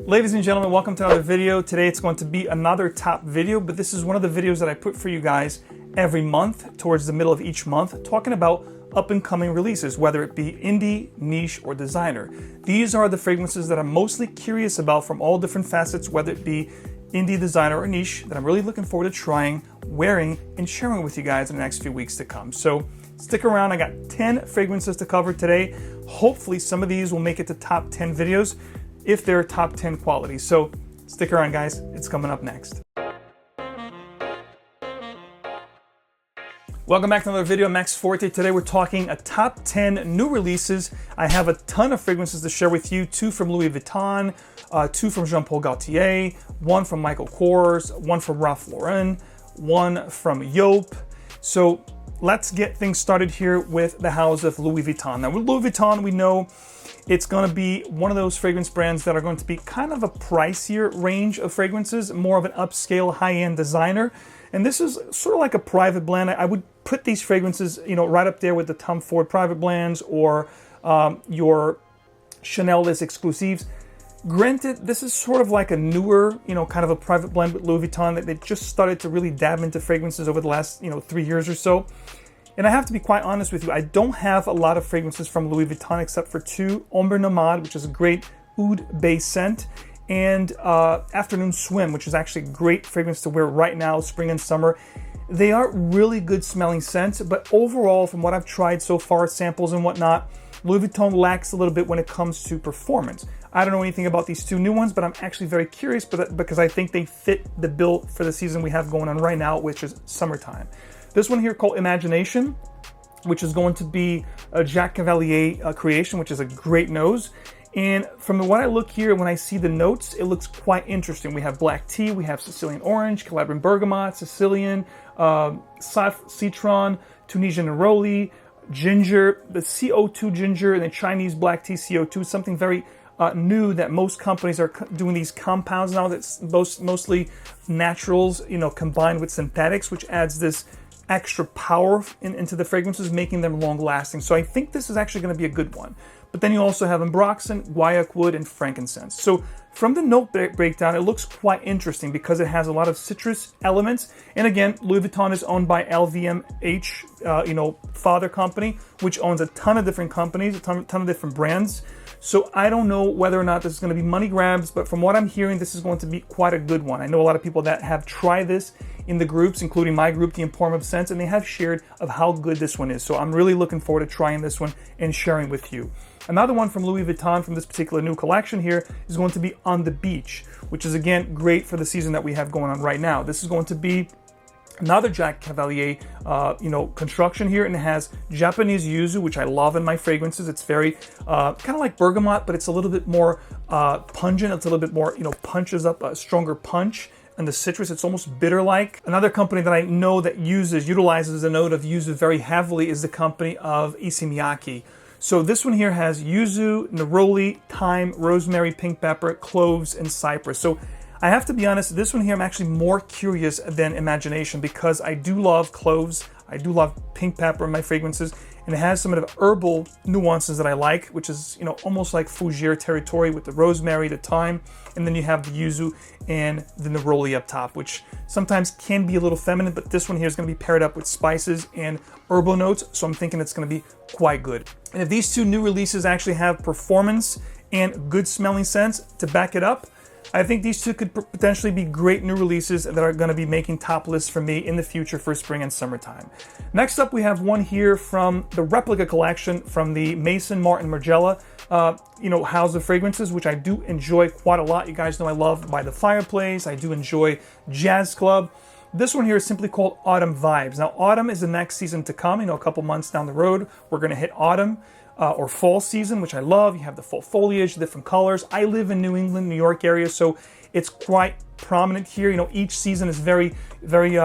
Ladies and gentlemen, welcome to another video. Today it's going to be another top video, but this is one of the videos that I put for you guys every month towards the middle of each month, talking about up and coming releases, whether it be indie, niche, or designer. These are the fragrances that I'm mostly curious about from all different facets, whether it be indie, designer, or niche, that I'm really looking forward to trying, wearing, and sharing with you guys in the next few weeks to come. So stick around. I got 10 fragrances to cover today. Hopefully some of these will make it to top 10 videos if they're top 10 quality. So stick around, guys. It's coming up next. Welcome back to another video. I'm Max Forti. Today we're talking a top 10 new releases. I have a ton of fragrances to share with you. 2 from Louis Vuitton, 2 from Gaultier, 1 from Michael Kors, 1 from Ralph Lauren, 1 from Joop. So let's get things started here with the house of Louis Vuitton. Now with Louis Vuitton, we know it's going to be one of those fragrance brands that are going to be kind of a pricier range of fragrances, more of an upscale high-end designer. And this is sort of like a private blend. I would put these fragrances, right up there with the Tom Ford private blends or your Chanel Les Exclusives. Granted, this is sort of like a newer, kind of a private blend with Louis Vuitton that they just started to really dab into fragrances over the last, 3 years or so. And I have to be quite honest with you, I don't have a lot of fragrances from Louis Vuitton except for 2. Ombre Leather, which is a great oud-based scent, and Afternoon Swim, which is actually a great fragrance to wear right now, spring and summer. They are really good smelling scents, but overall, from what I've tried so far, samples and whatnot, Louis Vuitton lacks a little bit when it comes to performance. I don't know anything about these 2 new ones, but I'm actually very curious because I think they fit the bill for the season we have going on right now, which is summertime. This one here called Imagination, which is going to be a Jacques Cavalier creation, which is a great nose. And from what I look here, when I see the notes, it looks quite interesting. We have black tea, we have Sicilian orange, Calabrian bergamot, Sicilian, citron, Tunisian neroli, ginger, the CO2 ginger, and the Chinese black tea CO2, something very new that most companies are doing these compounds now that's mostly naturals, combined with synthetics, which adds this extra power into the fragrances, making them long lasting. So I think this is actually going to be a good one. But then you also have ambroxan, guaiac wood, and frankincense. So from the note breakdown, it looks quite interesting because it has a lot of citrus elements. And again, Louis Vuitton is owned by LVMH, father company, which owns a ton of different companies, a ton of different brands. So I don't know whether or not this is going to be money grabs, but from what I'm hearing, this is going to be quite a good one. I know a lot of people that have tried this in the groups, including my group, the Emporium of Scents, and they have shared of how good this one is. So I'm really looking forward to trying this one and sharing with you. Another one from Louis Vuitton from this particular new collection here is going to be On the Beach, which is again great for the season that we have going on right now. This is going to be another Jacques Cavalier, construction here, and it has Japanese yuzu, which I love in my fragrances. It's very kind of like bergamot, but it's a little bit more pungent. It's a little bit more, punches up a stronger punch. And the citrus, it's almost bitter-like. Another company that I know that utilizes the note of yuzu very heavily is the company of Issey Miyake. So this one here has yuzu, neroli, thyme, rosemary, pink pepper, cloves, and cypress. So I have to be honest, this one here I'm actually more curious than Imagination because I do love cloves, I do love pink pepper in my fragrances, and it has some of the herbal nuances that I like, which is, almost like fougere territory with the rosemary, the thyme, and then you have the yuzu and the neroli up top, which sometimes can be a little feminine, but this one here is going to be paired up with spices and herbal notes, so I'm thinking it's going to be quite good. And if these 2 new releases actually have performance and good smelling scents to back it up, I think these 2 could potentially be great new releases that are going to be making top lists for me in the future for spring and summertime. Next up, we have one here from the replica collection from the Maison Margiela, house of fragrances, which I do enjoy quite a lot. You guys know I love By the Fireplace. I do enjoy Jazz Club. This one here is simply called Autumn Vibes. Now, autumn is the next season to come. A couple months down the road, we're going to hit autumn. Or fall season, which I love. You have the full foliage, different colors. I live in New England, New York area, so it's quite prominent here. Each season is very, very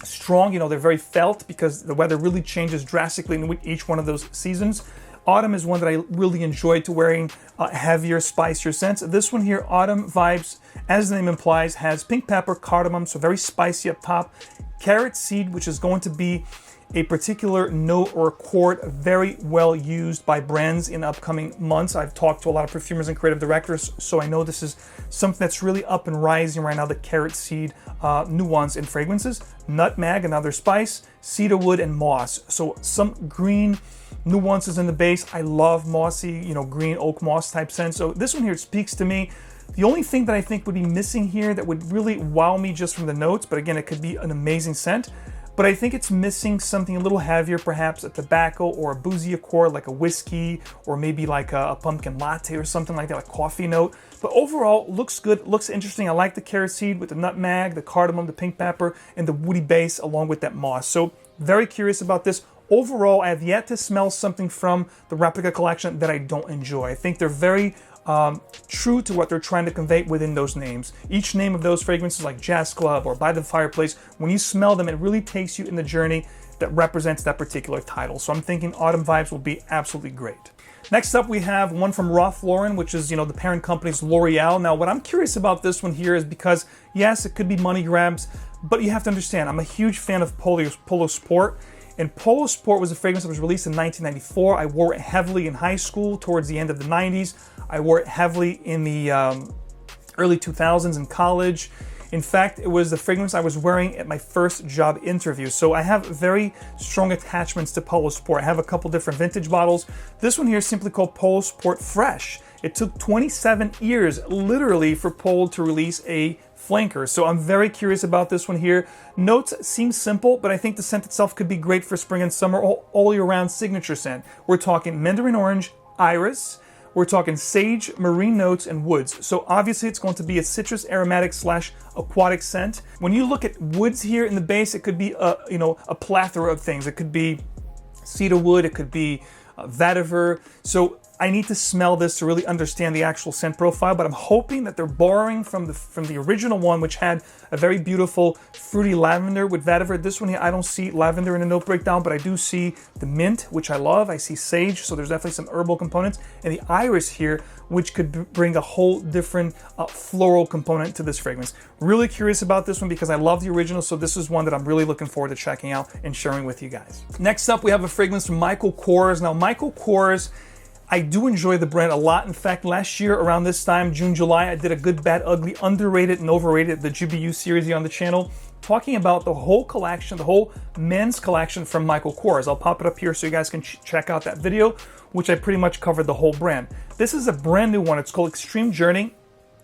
strong. They're very felt because the weather really changes drastically in each one of those seasons. Autumn is one that I really enjoy to wearing heavier, spicier scents. This one here, Autumn Vibes, as the name implies, has pink pepper, cardamom, so very spicy up top. Carrot seed, which is going to be a particular note or accord very well used by brands in upcoming months. I've talked to a lot of perfumers and creative directors, so I know this is something that's really up and rising right now, the carrot seed nuance in fragrances. Nutmeg, another spice, cedarwood, and moss. So some green nuances in the base. I love mossy, green oak moss type scent. So this one here speaks to me. The only thing that I think would be missing here that would really wow me just from the notes, but again, it could be an amazing scent, but I think it's missing something a little heavier, perhaps a tobacco or a boozy accord, like a whiskey, or maybe like a pumpkin latte or something like that, like coffee note. But overall, looks good, looks interesting. I like the carrot seed with the nutmeg, the cardamom, the pink pepper, and the woody base along with that moss. So very curious about this. Overall, I have yet to smell something from the replica collection that I don't enjoy. I think they're very true to what they're trying to convey within those names. Each name of those fragrances, like Jazz Club or By the Fireplace, when you smell them, it really takes you in the journey that represents that particular title. So I'm thinking autumn vibes will be absolutely great. Next up, we have one from Ralph Lauren, which is, the parent company's L'Oreal. Now, what I'm curious about this one here is because, yes, it could be money grabs, but you have to understand, I'm a huge fan of Polo Sport. And Polo Sport was a fragrance that was released in 1994. I wore it heavily in high school towards the end of the 90s. I wore it heavily in the early 2000s in college. In fact, it was the fragrance I was wearing at my first job interview. So I have very strong attachments to Polo Sport. I have a couple different vintage bottles. This one here is simply called Polo Sport Fresh. It took 27 years, literally, for Polo to release a flanker. So I'm very curious about this one here. Notes seem simple, but I think the scent itself could be great for spring and summer, all year round signature scent. We're talking mandarin orange, iris, we're talking sage, marine notes, and woods. So obviously it's going to be a citrus aromatic / aquatic scent. When you look at woods here in the base, it could be a plethora of things. It could be cedarwood, it could be vetiver. So I need to smell this to really understand the actual scent profile, but I'm hoping that they're borrowing from the original one, which had a very beautiful fruity lavender with vetiver. This one here, I don't see lavender in the note breakdown, but I do see the mint, which I love. I see sage, so there's definitely some herbal components, and the iris here, which could bring a whole different floral component to this fragrance. Really curious about this one because I love the original, so this is one that I'm really looking forward to checking out and sharing with you guys. Next up, we have a fragrance from Michael Kors. Now, Michael Kors, I do enjoy the brand a lot. In fact, last year around this time, June, July, I did a good, bad, ugly, underrated, and overrated, the GBU series here on the channel, talking about the whole collection, the whole men's collection from Michael Kors. I'll pop it up here so you guys can check out that video, which I pretty much covered the whole brand. This is a brand new one. It's called Extreme Journey.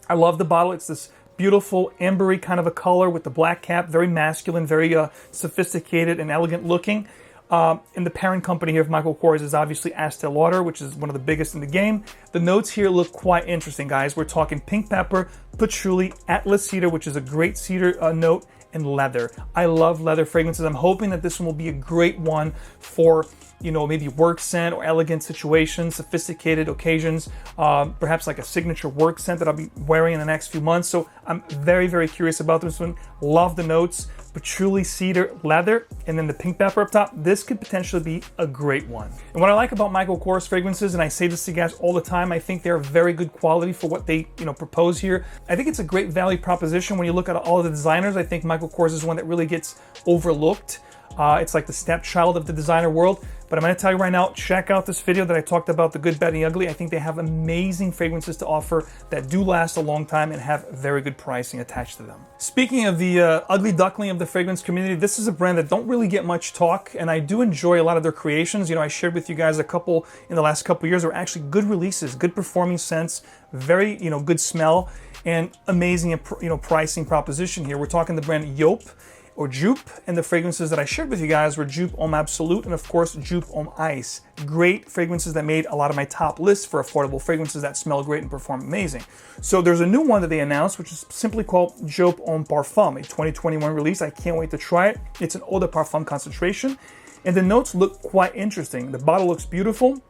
I love the bottle. It's this beautiful ambery kind of a color with the black cap, very masculine, very sophisticated and elegant looking. And the parent company here of Michael Kors is obviously Estee Lauder, which is one of the biggest in the game. The notes here look quite interesting, guys. We're talking pink pepper, patchouli, Atlas cedar, which is a great cedar note, and leather. I love leather fragrances. I'm hoping that this one will be a great one for, maybe work scent or elegant situations, sophisticated occasions, perhaps like a signature work scent that I'll be wearing in the next few months. So I'm very, very curious about this one. Love the notes, patchouli, cedar, leather, and then the pink pepper up top. This could potentially be a great one. And what I like about Michael Kors fragrances, and I say this to you guys all the time, I think they're very good quality for what they, propose here. I think it's a great value proposition. When you look at all of the designers, I think Michael Kors is one that really gets overlooked. It's like the stepchild of the designer world. But I'm going to tell you right now, check out this video that I talked about, the good, bad, and the ugly. I think they have amazing fragrances to offer that do last a long time and have very good pricing attached to them. Speaking of the ugly duckling of the fragrance community, this is a brand that don't really get much talk, and I do enjoy a lot of their creations. I shared with you guys a couple in the last couple years are actually good releases, good performing scents, very, good smell, and amazing, pricing proposition here. We're talking the brand Joop, or Joop, and the fragrances that I shared with you guys were Joop Homme Absolute and of course Joop Homme Ice. Great fragrances that made a lot of my top lists for affordable fragrances that smell great and perform amazing. So there's a new one that they announced, which is simply called Joop Homme Parfum, a 2021 release. I can't wait to try it. It's an eau de parfum concentration, and the notes look quite interesting. The bottle looks beautiful.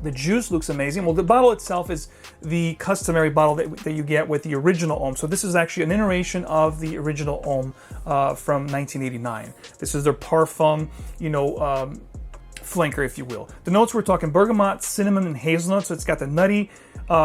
The juice looks amazing. Well, the bottle itself is the customary bottle that you get with the original Homme. So this is actually an iteration of the original Homme from 1989. This is their Parfum, flanker, if you will. The notes, we're talking bergamot, cinnamon, and hazelnut. So it's got the nutty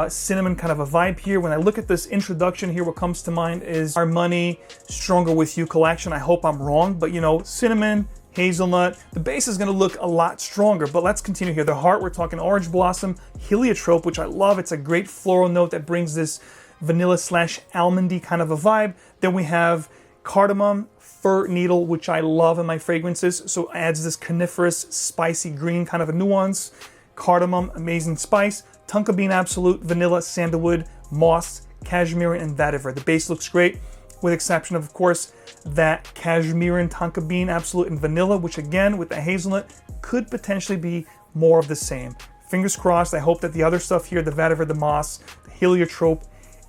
cinnamon kind of a vibe here. When I look at this introduction here, what comes to mind is Armani Stronger With You collection. I hope I'm wrong, but cinnamon, hazelnut. The base is going to look a lot stronger, but let's continue here. The heart, we're talking orange blossom, heliotrope, which I love. It's a great floral note that brings this vanilla slash almondy kind of a vibe. Then we have cardamom, fir needle, which I love in my fragrances. So it adds this coniferous, spicy green kind of a nuance. Cardamom, amazing spice. Tonka bean absolute, vanilla, sandalwood, moss, cashmere, and vetiver. The base looks great, with exception of course, that cashmere and tonka bean absolute and vanilla, which again, with the hazelnut, could potentially be more of the same. Fingers crossed. I hope that the other stuff here, the vetiver, the moss, the heliotrope,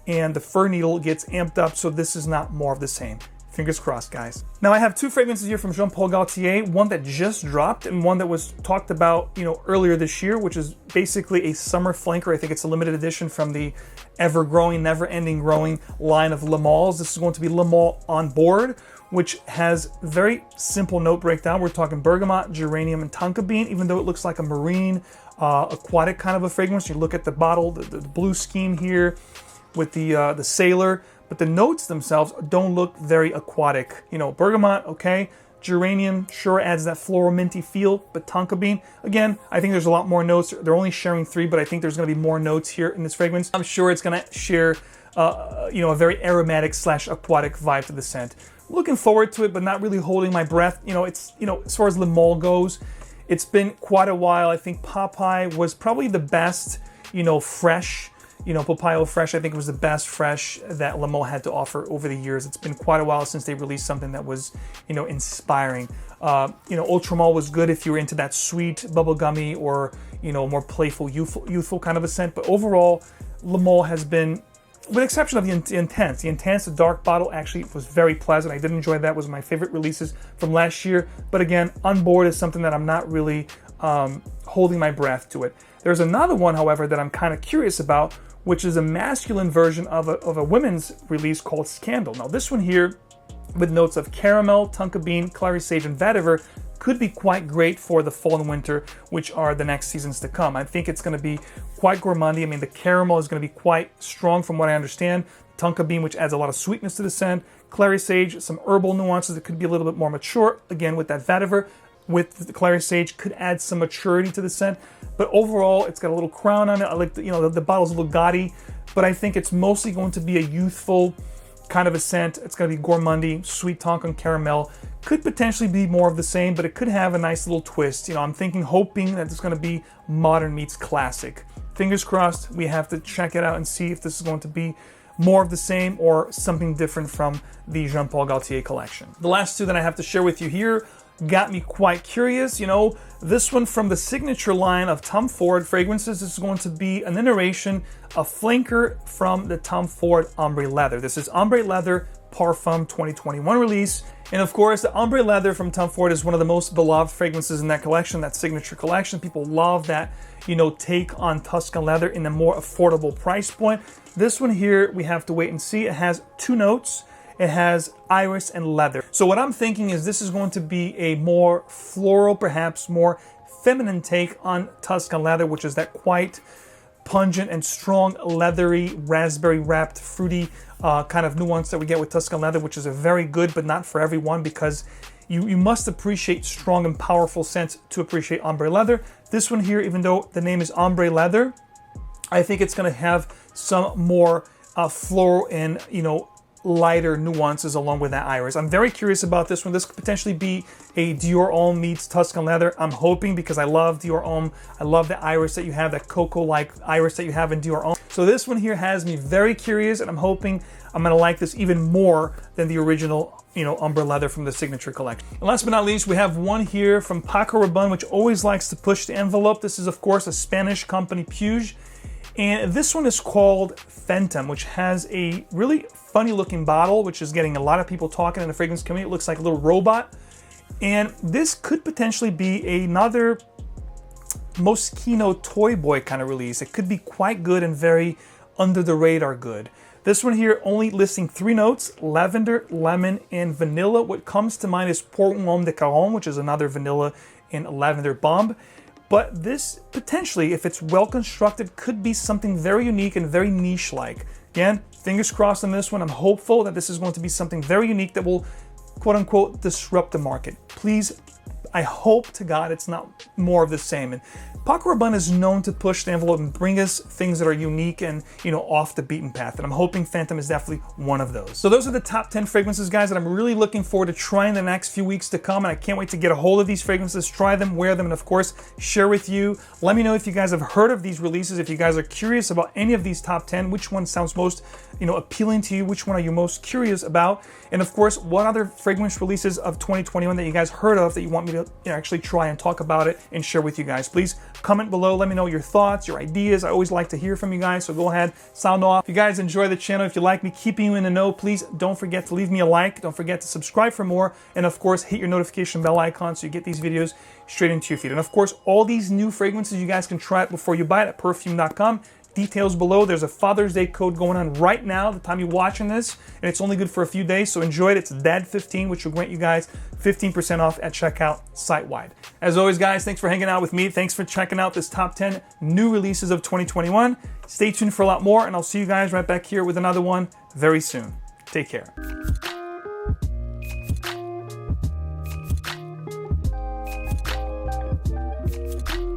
and the fir needle gets amped up so this is not more of the same. Fingers crossed, guys. Now I have two fragrances here from Jean Paul Gaultier, one that just dropped and one that was talked about, earlier this year, which is basically a summer flanker. I think it's a limited edition from the ever-growing, never-ending growing line of Le Malls. This is going to be Le Male On Board, which has very simple note breakdown. We're talking bergamot, geranium, and tonka bean, even though it looks like a marine, aquatic kind of a fragrance. You look at the bottle, the blue scheme here with the sailor, but the notes themselves don't look very aquatic. Bergamot, okay. Geranium, sure, adds that floral minty feel, but tonka bean, again, I think there's a lot more notes. They're only sharing 3, but I think there's gonna be more notes here in this fragrance. I'm sure it's gonna share, a very aromatic slash aquatic vibe to the scent. Looking forward to it, but not really holding my breath. It's, as far as Le Male goes, it's been quite a while. I think Popeye was probably the best, fresh, Papaya Fresh, I think it was the best fresh that Le Male had to offer over the years. It's been quite a while since they released something that was, inspiring. Ultramall was good if you were into that sweet, bubblegummy, or, more playful, youthful kind of a scent. But overall, Le Male has been, with the exception of the Intense. The Intense, the dark bottle, actually was very pleasant. I did enjoy that. It was my favorite releases from last year. But again, On Board is something that I'm not really holding my breath to it. There's another one, however, that I'm kind of curious about, which is a masculine version of a women's release called Scandal. Now this one here, with notes of caramel, tonka bean, clary sage, and vetiver, could be quite great for the fall and winter, which are the next seasons to come. I think it's going to be quite gourmandy. I mean, the caramel is going to be quite strong from what I understand. Tonka bean, which adds a lot of sweetness to the scent. Clary sage, some herbal nuances that could be a little bit more mature. Again, with that vetiver, with the clary sage, could add some maturity to the scent. But overall, it's got a little crown on it. I like the bottle's a little gaudy, but I think it's mostly going to be a youthful kind of a scent. It's going to be gourmandy, sweet tonka caramel. Could potentially be more of the same, but it could have a nice little twist. I'm hoping that it's going to be modern meets classic. Fingers crossed. We have to check it out and see if this is going to be more of the same or something different from the Jean Paul Gaultier collection. The last two that I have to share with you here got me quite curious. This one from the signature line of Tom Ford fragrances. This is going to be an iteration, a flanker from the Tom Ford Ombre Leather. This is Ombre Leather Parfum 2021 release. And of course, the Ombre Leather from Tom Ford is one of the most beloved fragrances in that collection, that signature collection. People love that, take on Tuscan leather in a more affordable price point. This one here, we have to wait and see. It has 2 notes. It has iris and leather. So what I'm thinking is this is going to be a more floral, perhaps more feminine take on Tuscan leather, which is that quite pungent and strong, leathery, raspberry wrapped, fruity kind of nuance that we get with Tuscan leather, which is a very good, but not for everyone, because you must appreciate strong and powerful scents to appreciate ombre leather. This one here, even though the name is Ombre Leather, I think it's going to have some more floral and, lighter nuances along with that iris. I'm very curious about this one. This could potentially be a Dior Homme meets Tuscan leather. I'm hoping, because I love Dior Homme. I love the iris that you have, that cocoa-like iris that you have in Dior Homme. So this one here has me very curious, and I'm hoping I'm gonna like this even more than the original, Ombre Leather from the signature collection. And last but not least, we have one here from Paco Rabanne, which always likes to push the envelope. This is, of course, a Spanish company, Puig. And this one is called Phantom, which has a really funny looking bottle, which is getting a lot of people talking in the fragrance community. It looks like a little robot. And this could potentially be another Moschino Toy Boy kind of release. It could be quite good and very under the radar good. This one here only listing 3 notes, lavender, lemon, and vanilla. What comes to mind is Pour un Homme de Caron, which is another vanilla and lavender bomb. But this potentially, if it's well constructed, could be something very unique and very niche-like. Again, fingers crossed on this one. I'm hopeful that this is going to be something very unique that will, quote-unquote, disrupt the market. Please I hope to God it's not more of the same. And Paco Rabanne is known to push the envelope and bring us things that are unique and, you know, off the beaten path. And I'm hoping Phantom is definitely one of those. So those are the top 10 fragrances, guys, that I'm really looking forward to trying the next few weeks to come. And I can't wait to get a hold of these fragrances, try them, wear them, and of course, share with you. Let me know if you guys have heard of these releases, if you guys are curious about any of these top 10, which one sounds most, you know, appealing to you, which one are you most curious about? And of course, what other fragrance releases of 2021 that you guys heard of that you want me to, you know, actually try and talk about it and share with you guys. Please comment below, let me know your thoughts, your ideas. I always like to hear from you guys, so go ahead, sound off. If you guys enjoy the channel, if you like me keeping you in the know, please don't forget to leave me a like, don't forget to subscribe for more, and of course, hit your notification bell icon so you get these videos straight into your feed. And of course, all these new fragrances you guys can try it before you buy it at Perfume.com. Details below. There's a Father's Day code going on right now, the time you're watching this, and it's only good for a few days, so enjoy it. It's DAD15, which will grant you guys 15% off at checkout site-wide. As always, guys, thanks for hanging out with me. Thanks for checking out this top 10 new releases of 2021. Stay tuned for a lot more, and I'll see you guys right back here with another one very soon. Take care.